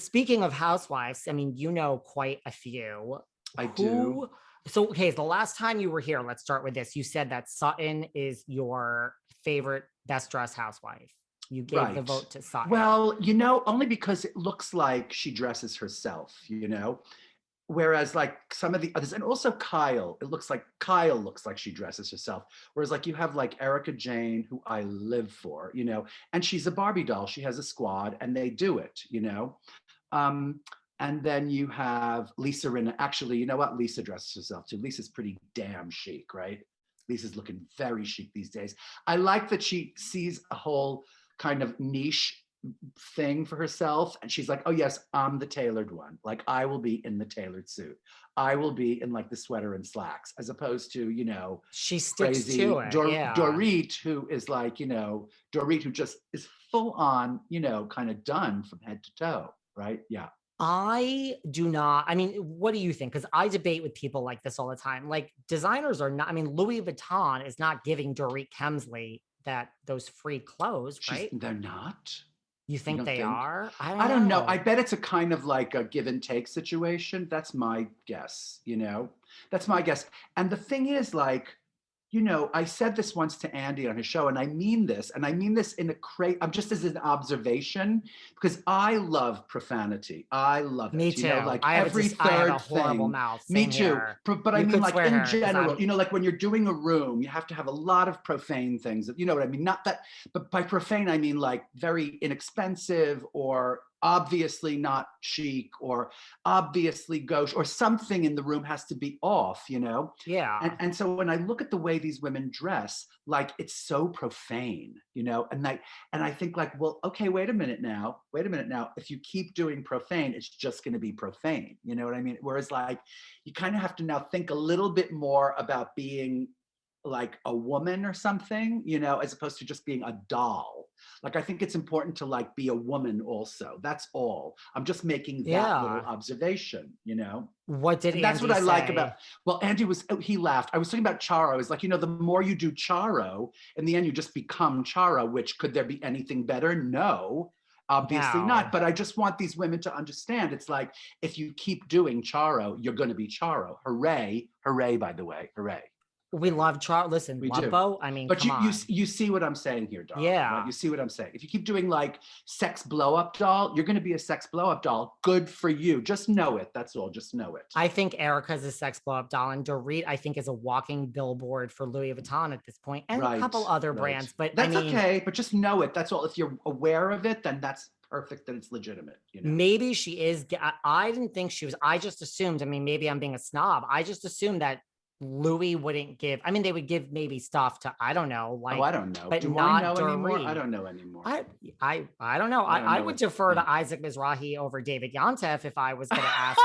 speaking of housewives, I mean, you know quite a few. I do. So, okay, the last time you were here, let's start with this. You said that Sutton is your favorite best dressed housewife. You gave the vote to Sutton. Well, only because it looks like she dresses herself, Whereas like some of the others, and also Kyle, Kyle looks like she dresses herself. Whereas like you have like Erika Jayne, who I live for, and she's a Barbie doll. She has a squad and they do it, And then you have Lisa Rinna. Actually, you know what? Lisa dresses herself too. Lisa's pretty damn chic, right? Lisa's looking very chic these days. I like that she sees a whole kind of niche thing for herself. And she's like, oh yes, I'm the tailored one. Like I will be in the tailored suit. I will be in like the sweater and slacks, as opposed to, she sticks crazy to it. Dorit, who is like, Dorit, who just is full on, kind of done from head to toe. Right. Yeah. I do not. I mean, what do you think? Because I debate with people like this all the time. Like designers are not, I mean, Louis Vuitton is not giving Dorit Kemsley those free clothes, right? They're not. You think they are? I don't know. I bet it's a kind of like a give and take situation. That's my guess, That's my guess. And the thing is like, I said this once to Andy on his show, and I mean this in I'm just as an observation, because I love profanity. I love it. Me too. Like I every I have a third horrible thing. mouth. Me Same too. here. But I mean, like in general, like when you're doing a room, you have to have a lot of profane things. You know what I mean? Not that, but by profane, I mean like very inexpensive or obviously not chic or obviously gauche, or something in the room has to be off, Yeah. And so when I look at the way these women dress, like it's so profane, and I think like, well, okay, wait a minute now. If you keep doing profane, it's just going to be profane. You know what I mean? Whereas like, you kind of have to now think a little bit more about being like a woman or something, as opposed to just being a doll. Like, I think it's important to like be a woman also. That's all. I'm just making that little observation, What did and that's Andy what I like say? about, well, Andy he laughed. I was talking about Charo. I was like, the more you do Charo, in the end, you just become Charo, which could there be anything better? No, obviously not. But I just want these women to understand. It's like, if you keep doing Charo, you're going to be Charo. Hooray, hooray, by the way, hooray. We love Charo. Listen, we love Bo. I mean, but come on. You see what I'm saying here, darling. Yeah. Right? You see what I'm saying. If you keep doing like sex blow up doll, you're going to be a sex blow up doll. Good for you. Just know it. That's all. Just know it. I think Erika's a sex blow up doll, and Dorit, I think, is a walking billboard for Louis Vuitton at this point, and a couple other brands. But that's okay. But just know it. That's all. If you're aware of it, then that's perfect. Then it's legitimate. Maybe she is. I didn't think she was. I just assumed. I mean, maybe I'm being a snob. I just assumed that Louis wouldn't give. I mean, they would give maybe stuff to, I don't know, like, I don't know. But Do not I know Dorit. anymore? I don't know anymore. I don't know. I would defer to Isaac Mizrahi over David Yontef if I was going to ask